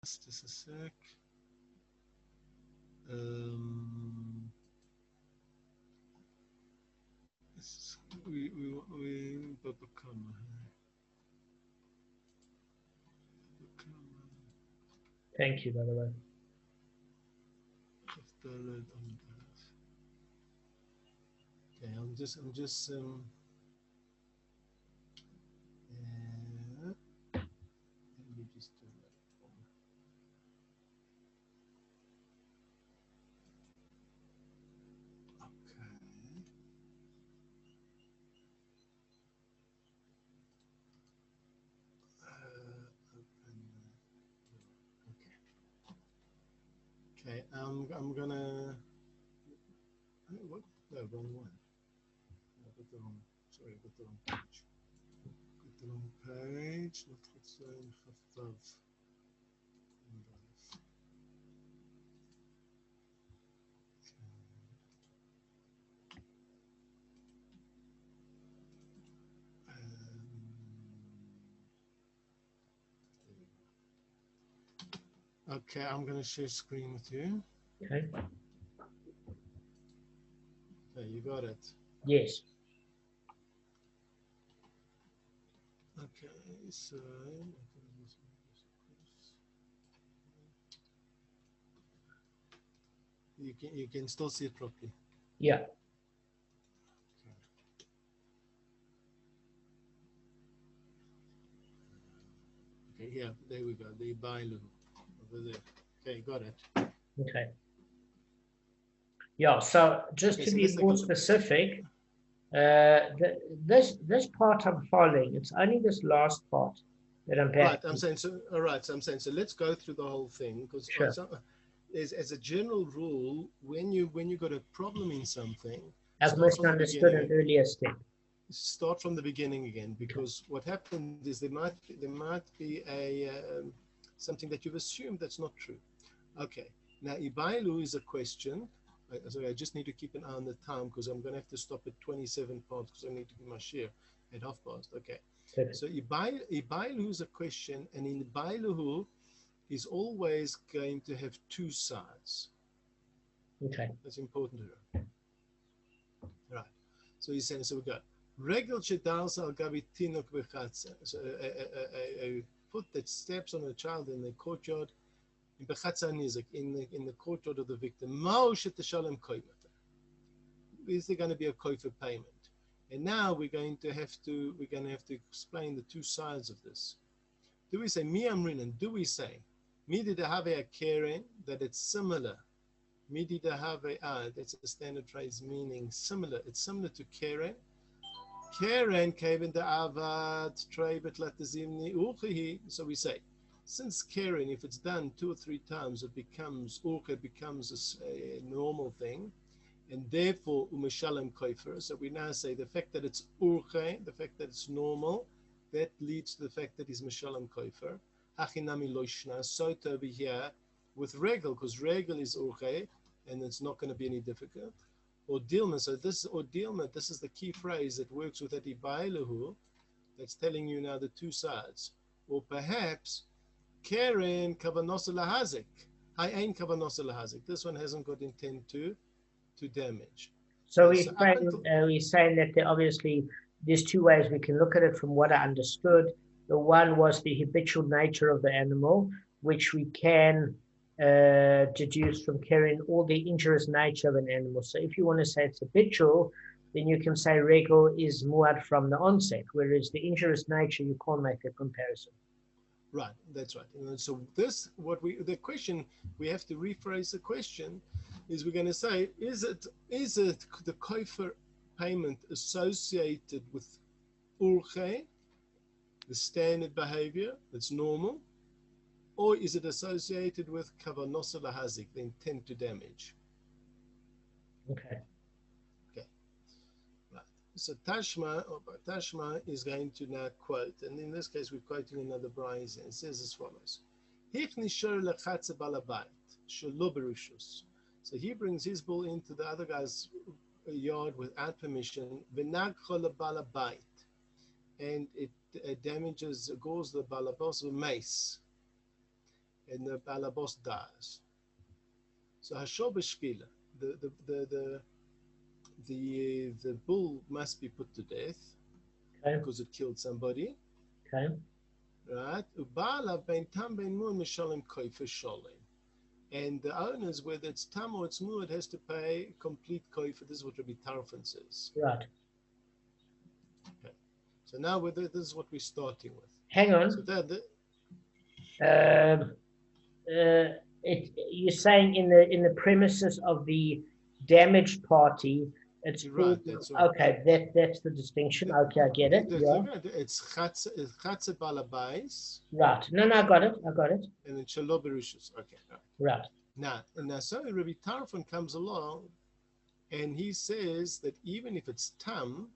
Just a sec. Thank you, by the way. Okay, I'm just let me just do that. Okay, I'm gonna. What? No, wrong one. I got the wrong. Sorry, I got the wrong page. Got the wrong page. Not Chatzon, Chaftav. Okay, I'm gonna share screen with you. Okay. Okay, you got it. Yes. Okay, so you can still see it properly. Yeah. Okay, yeah, there we go. The Bailu over there. Okay, got it. Okay. Yeah. So just Okay, to so be more specific, this part I'm following. It's only this last part that I'm right. back. I'm saying so. All right. So I'm saying so. Let's go through the whole thing because Sure. as a general rule, when you got a problem in something, I've start from the misunderstood beginning. an earlier step. Start from the beginning again, because Okay. what happened is there might be a something that you've assumed that's not true. Okay. Now Ibailu is a question. Sorry, I just need to keep an eye on the time because I'm going to have to stop at 27 parts because I need to do my share at p:30. Okay. Perfect. So Ibailu is a question, and in Ibailu is always going to have two sides. Okay. That's important to know. Right. So he's saying, so we got Regel Shedals al Gabi Tinok Bechatza. So a foot that steps on a child in the courtyard in Bechatza Nizik, in the courtyard of the victim. Moshe Teshalem Koimata. Is there going to be a koifer payment? And now we're going to have to explain the two sides of this. Do we say mi amrin, and do we say midi de have a keren, that it's similar? Midi de have that's a standard phrase meaning similar. It's similar to keren. Keren kevin de avad trebet latazimni uchihi. So we say, since keren, if it's done 2 or 3 times, it becomes a normal thing. And therefore umishalem koifer. So we now say the fact that it's urche, the fact that it's normal, that leads to the fact that he's mishalem koifer. Hachinami loishna. So to over here with regel, because regel is urche, and it's not going to be any difficult. Or dilma. So this or dilma, this is the key phrase that works with that ibailahu. That's telling you now the two sides. Or perhaps keren kavanos lahazik. Hi ain kavanos lahazik. This one hasn't got intent to damage. So we're saying that there obviously there's two ways we can look at it from what I understood. The one was the habitual nature of the animal, which we can deduce from carrying all the injurious nature of an animal. So if you want to say it's habitual, then you can say regel is muad from the onset, whereas the injurious nature, you can't make a comparison. Right, that's right. And so the question, we have to rephrase the question, is we're going to say, is it the koifer payment associated with urche, the standard behavior that's normal, or is it associated with kavanos lahazik, the intent to damage? Okay. Okay. Right. So Tashma is going to now quote, and in this case we're quoting another Bryce, and it says as follows: So he brings his bull into the other guy's yard without permission, and it damages, gores the balabos with mace. and the balabos dies. So hashor b'shkila, the bull must be put to death because it killed somebody. Okay. Right? And the owners, whether it's tam or it's muad, has to pay complete koifer. This is what Rabbi Tarfon says. Right. Okay. So now this is what we're starting with. Hang on. So you're saying in the premises of the damaged party, it's right. That's right. Okay. That's the distinction. Okay, I get it. It's chatze balabais. Right. No, I got it. And then shelo berushus. Okay. Right. Now so Rabbi Tarfon comes along, and he says that even if it's tam,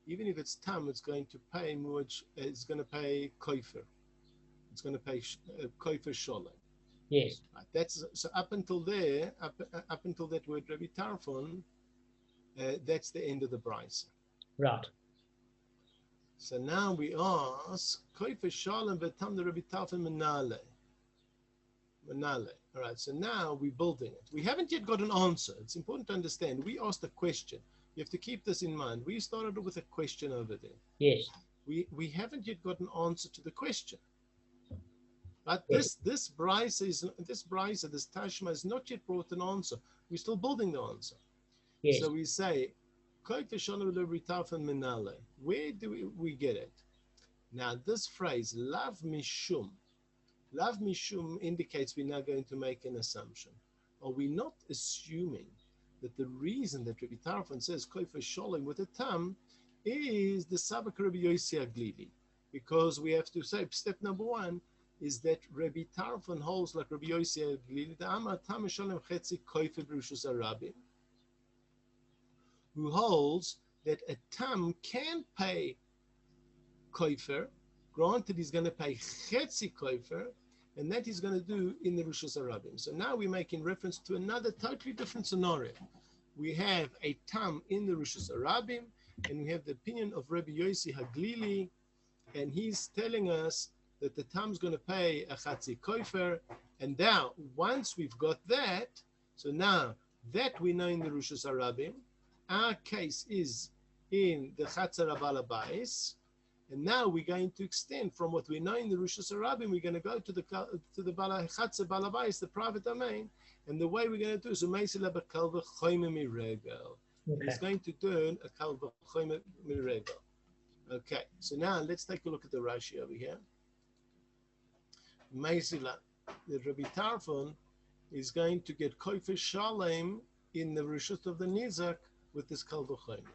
it's going to pay much. It's going to pay koifer. It's going to pay koifer sholem. Yes. Right. That's so up until that word Rabbi Tarfon, that's the end of the brisa. Right. So now we ask koifer sholem v'tam the Rabbi Tarfon menale. All right. So now we're building it. We haven't yet got an answer. It's important to understand. We asked a question. You have to keep this in mind. We started with a question over there. Yes. We haven't yet got an answer to the question. But this tashma is not yet brought an answer. We're still building the answer. Yes. So we say, where do we get it? Now this phrase, lav mishum indicates we're now going to make an assumption. Are we not assuming that the reason that Rabbi Tarfon says koifer sholem with a tam is the sabak Rabbi Yossi Aglili? Because we have to say, step number one is that Rabbi Tarfon holds like Rabbi Yossi Aglili, the Amar tam sholem chetzi koifer b'rishus harabim, who holds that a tam can pay koifer. Granted, he's going to pay chetzi koifer, and that he's going to do in the Rishus Harabim. So now we're making reference to another totally different scenario. We have a tam in the Rishus Harabim, and we have the opinion of Rabbi Yossi Haglili, and he's telling us that the tam's going to pay a chatzi koifer. And now, once we've got that, so now that we know in the Rishus Harabim, our case is in the Chatzar Balabais. And now we're going to extend from what we know in the Rishus Harabim. We're going to go to the Chatzar Balabais, the private domain, and the way we're going to do is Umeisila b'kal v'choyme miregel. He's going to turn a kal v'choyme miregel. Okay, so now let's take a look at the Rashi over here. Umeisila, the Rabbi Tarfon is going to get koifer shalem in the Rishus of the Nizak with this kal v'choyme.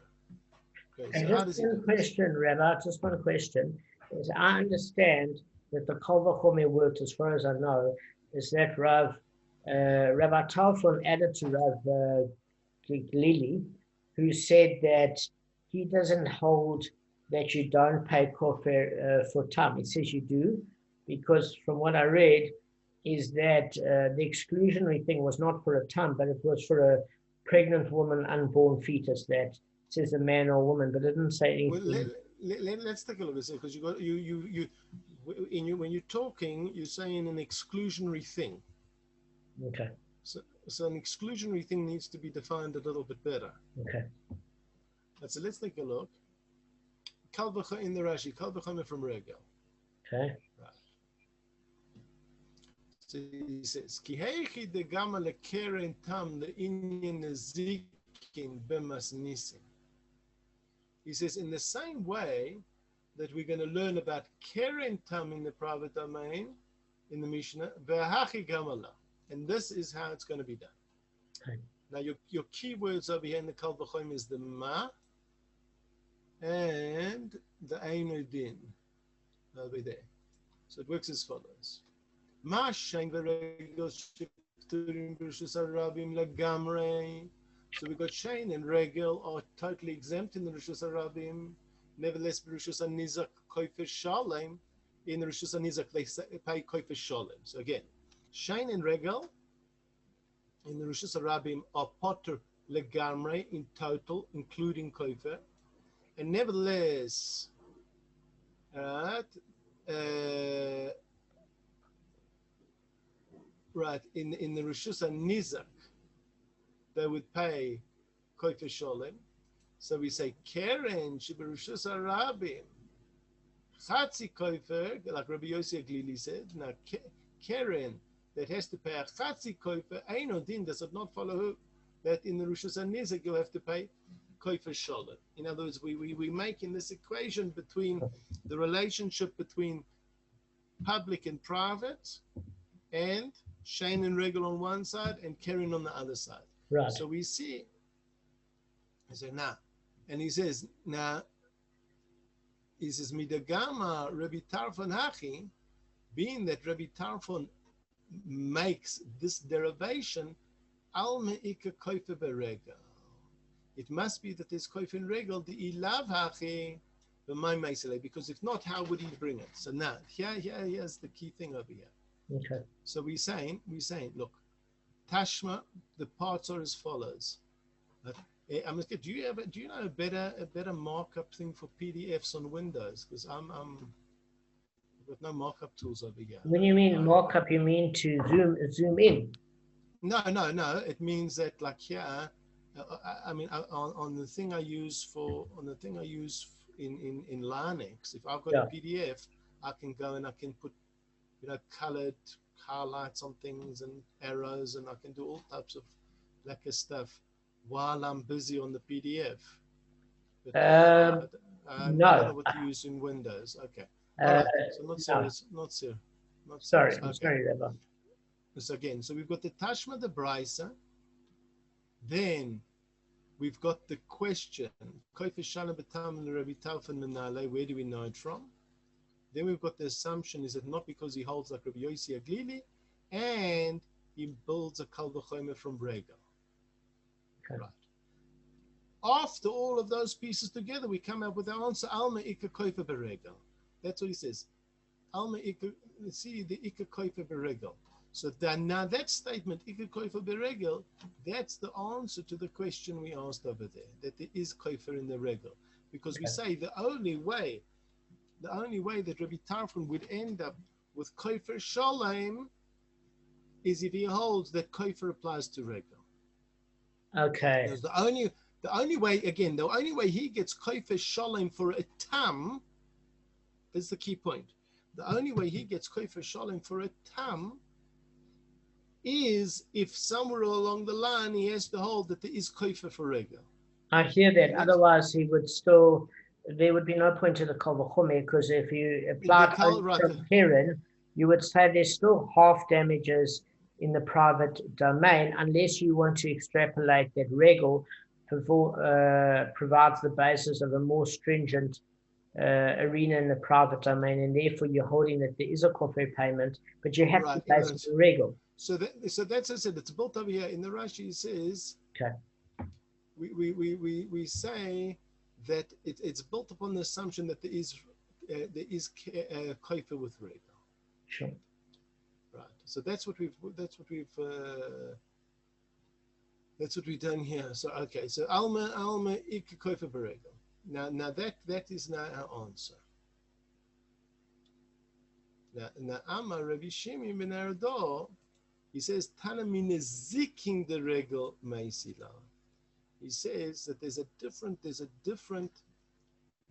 Okay, so just one question, Rabbi, just one question. Is I understand that the Kal V'chomer worked, as far as I know, is that Rabbi Tarfon added to Rav Glili, who said that he doesn't hold that you don't pay kofar for tam. He says you do, because from what I read, is that the exclusionary thing was not for a tam, but it was for a pregnant woman, unborn fetus that says a man or woman, but it didn't say anything. Well, let's take a look at this, because when you're talking, you're saying an exclusionary thing. Okay. So an exclusionary thing needs to be defined a little bit better. Okay. So let's take a look. Kal v'chomer in the Rashi, kal v'chomer from Regel. Okay. Right. So he says, Ki heichi de gama lekeren tam le'inyan nezikin bemas nisim. He says, in the same way that we're going to learn about keren tam in the private domain, in the Mishnah, ve'hachi gamala. And this is how it's going to be done. Okay. Now, your key words over here in the Kal V'chomer is the ma and the Eino Din over there. So it works as follows. Ma shenk v'regel shifturim b'rishus harabim legamrei. So we've got Shane and Regel are totally exempt in the Rishus Harabim. Nevertheless, Rishus Hanizak koifer shalem. In the Rishus Hanizak, they pay koifer shalem. So again, Shane and Regel in the Rishus Harabim are potter legamre in total, including koifer. And nevertheless, right, in the Rishus HaNizak, they would pay kofer sholem. So we say Keren Shibarishus Rabbi Chatzi Kofer, like Rabbi Yossi Aglili said. Now Keren that has to pay a Chatzi Kofer, Eino Din, does it not follow who? That in the Rishus HaNizak you'll have to pay Kofer Sholem. In other words, we make in this equation between the relationship between public and private, and Shane and Regel on one side and Keren on the other side. Right. So we see. I say now. And he says, now, he says, Midagama Rabbi Tarfon Hachi, being that Rabbi Tarfon makes this derivation, Al Me'ika Koife Beregel. It must be that there's Koife in Regel, the Ilav Hachi, B'may Meisele, because if not, how would he bring it? So now, here's the key thing over here. Okay. So we're saying, look, Tashma, the parts are as follows. Do you know a better markup thing for PDFs on Windows? Because I've got no markup tools over here. When you mean markup, you mean to zoom in? No. It means that like here, on the thing I use in Linux, if I've got a PDF, I can go and I can put colored highlights on things and arrows, and I can do all types of lekker stuff while I'm busy on the PDF. But, no. I don't know what to use in Windows. Okay. All right. So not serious. No. Not serious. Sorry. Okay. Sorry, Rabbi. So again, so we've got the Tashma the Brisa. Then we've got the question. Where do we know it from? Then we've got the assumption, is it not because he holds like Rabbi Yossi Aglili, and he builds a Kal V'chomer from Brega. Okay. Right. After all of those pieces together, we come up with the answer, Alma Ika Koifa Beregel. That's what he says. Alma Ika, see the Ika Koifa Beregel. So now that statement, Ika Koifa Beregel, that's the answer to the question we asked over there, that there is Koifa in the Regel. Because we say the only way that Rabbi Tarfon would end up with Koifa Sholem is if he holds that Koifa applies to Regel. Okay. Because the only way he gets kofer sholem for a tam, that's the key point. The only way he gets kofer sholem for a tam is if somewhere along the line he has to hold that there is kofer for regel. I hear that. Otherwise, there would be no point to the Kal V'chomer, because if you applied from Keren, you would say there's still half damages in the private domain, unless you want to extrapolate that Regel provides the basis of a more stringent arena in the private domain, and therefore you're holding that there is a corporate payment, but you have to base it on Regel. So that's as I said, it's built over here in the Rashi. It says, okay, we say that it's built upon the assumption that there is kofer with Regel. Sure. Right. So that's what we've done here. So okay. So Alma Ik Koifer Beregel. Now that is now our answer. Now Amar Rabbi Shimi ben Ardor, he says Tana mine ziking the Regel meisila. He says that there's a different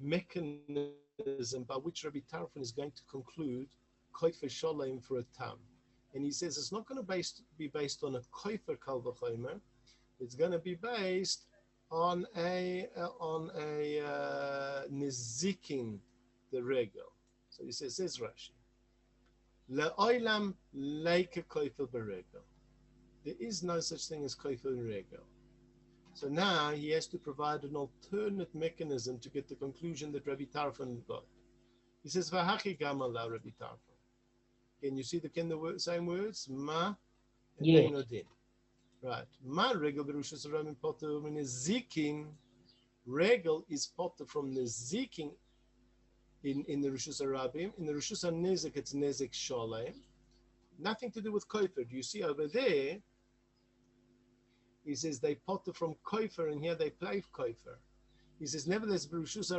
mechanism by which Rabbi Tarfon is going to conclude koifer sholem for a tam. And he says it's not going to be based on a koifer kal v'chomer. It's going to be based on a nizikin the regel. So he says Rashi, le'olam leike koifer beregel. There is no such thing as koifer in regel. So now he has to provide an alternate mechanism to get the conclusion that Rabbi Tarfon got. He says v'hachi gama la Rabbi Tarfon. Can you see the same words? Ma and Einodin. Right. Ma regel berushas ramin potter min ziking. Regel is potter from the ziking in the Rishus Harabim. In the Rishus HaNezek, it's nezek sholem. Nothing to do with koifer. Do you see over there? He says they potter from koifer, and here they play koifer. He says nevertheless berushas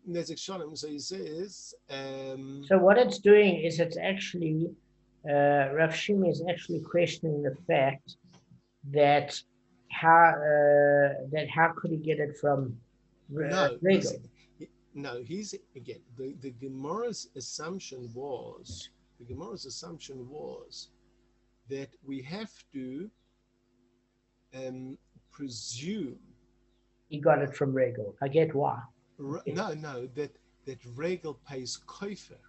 nezek sholem. So he says. So what it's doing is it's actually Rav Shimi is actually questioning the fact that how could he get it from Regel? He's again the Gemara's assumption was that we have to presume he got it from Regel. I get why. That Regel pays kofer.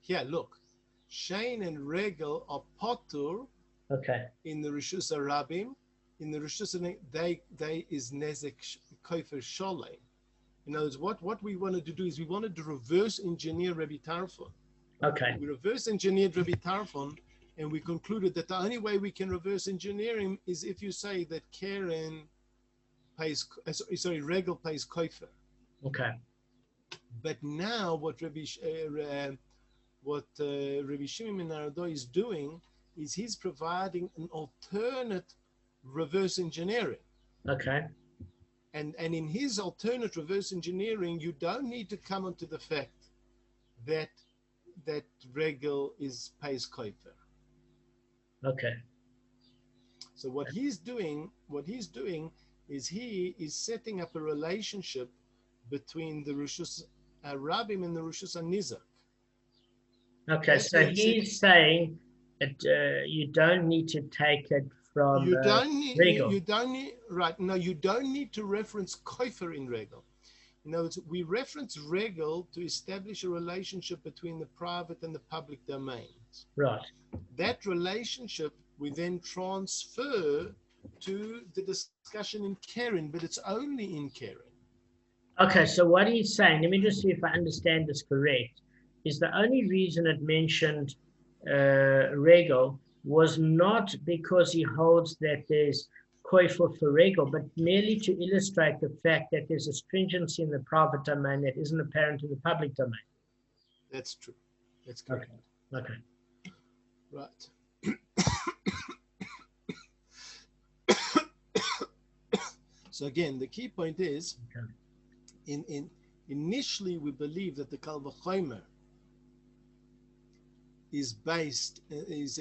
Here, look, Shane and Regel are potur. Okay. In the Rishus Arabim, in the Rishus they is nezek kofer sholem. In other words, what we wanted to do is we wanted to reverse engineer Rabbi Tarfon. Okay. We reverse engineered Rabbi Tarfon, and we concluded that the only way we can reverse engineer him is if you say that Karen pays, Regel pays kofer. Okay. But now what Rabbi Shimon ben Arado is doing is he's providing an alternate reverse engineering. Okay. And in his alternate reverse engineering, you don't need to come onto the fact that Regel pays kofer. Okay. So what he's doing is he is setting up a relationship between the Rishus Rabim and the Rishus Nizak. Okay, so he's saying that you don't need to take it from Regel. You don't need to reference kofer in Regel. In other words, we reference Regel to establish a relationship between the private and the public domains. Right. That relationship we then transfer to the discussion in Keren, but it's only in Keren. Okay, so what he's saying, let me just see if I understand this correct, is the only reason it mentioned Regel was not because he holds that there's kofer for Regel, but merely to illustrate the fact that there's a stringency in the private domain that isn't apparent in the public domain. That's true. That's correct. Okay. Right. So again, the key point is, initially we believe that the Kal V'chomer is based that is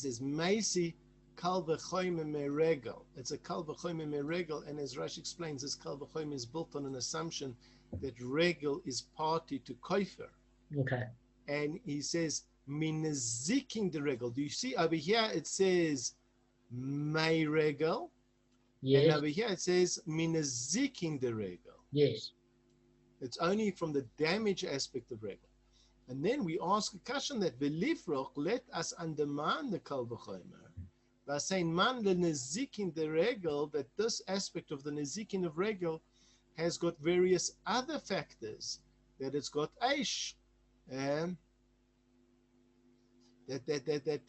as Meisi Kal V'chomer Meregel. It's a Kal V'chomer Meregel, and as Rashi explains, this Kal V'chomer is built on an assumption that Regel is party to kofer. Okay. And he says minaziking the Regel. Do you see over here it says May Regel? Yes. And over here it says minaziking the Regel. Yes. It's only from the damage aspect of Regel. And then we ask a question that Velifroch, let us undermine the Kal V'chomer by saying man the nezikin the Regel, that this aspect of the nezikin of Regel has got various other factors, that it's got Aish, that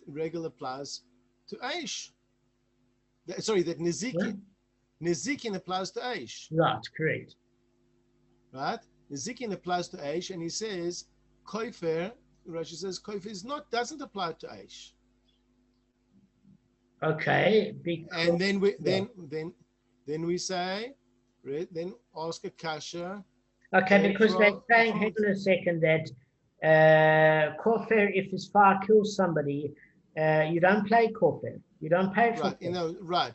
Regel applies to Aish. That Nezikin. Nezikin applies to Aish. Right, correct. Right? Nezikin applies to Aish, and he says, Kofer, Rashi says, Kofer doesn't apply to Aish. Okay. And then we say, then ask a kasha. Okay, because they're saying, hang on a second, that Kofer, if his fire kills somebody, you don't play Kofer. You don't pay for it. Right.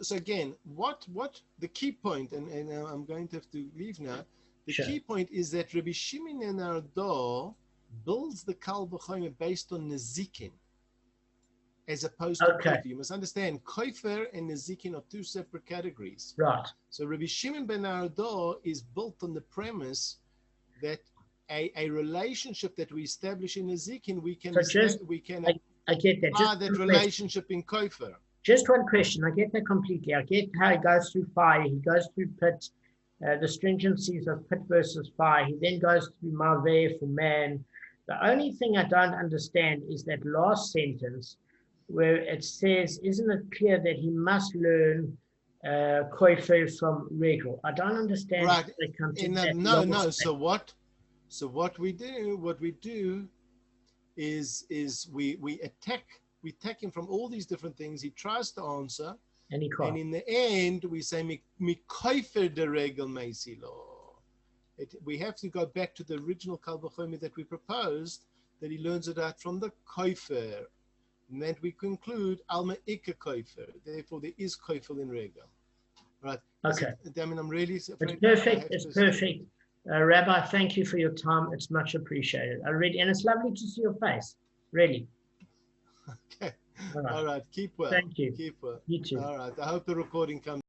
So again, what the key point, and I'm going to have to leave now. The key point is that Rabbi Shimon and Ardo builds the Kal V'chomer based on Nezikin, as opposed to Kofer. You must understand, Kofer and Nezikin are two separate categories. Right. So Rabbi Shimon ben Ardo is built on the premise that a relationship that we establish in Nezikin, we can I get that. Just that relationship in Kofer. Just one question. I get that completely. I get how he goes through fire. He goes through pit, the stringencies of pit versus fire. He then goes through Maveh for man. The only thing I don't understand is that last sentence where it says, isn't it clear that he must learn Kofer from Regel? I don't understand. Right. No. So what we do is we attack him from all these different things. He tries to answer, and in the end we say mi kofer de Regel meisilo, We have to go back to the original Kal V'chomer that we proposed, that he learns it out from the Kofer. And that we conclude Alma Ika Kofer. Therefore, there is Kofer in Regal. Right. Okay. Damon, I'm really afraid. It's perfect. It's perfect. Rabbi, thank you for your time. It's much appreciated. And it's lovely to see your face. Really. Okay. All right. Keep well. Thank you. Keep well. You too. All right. I hope the recording comes.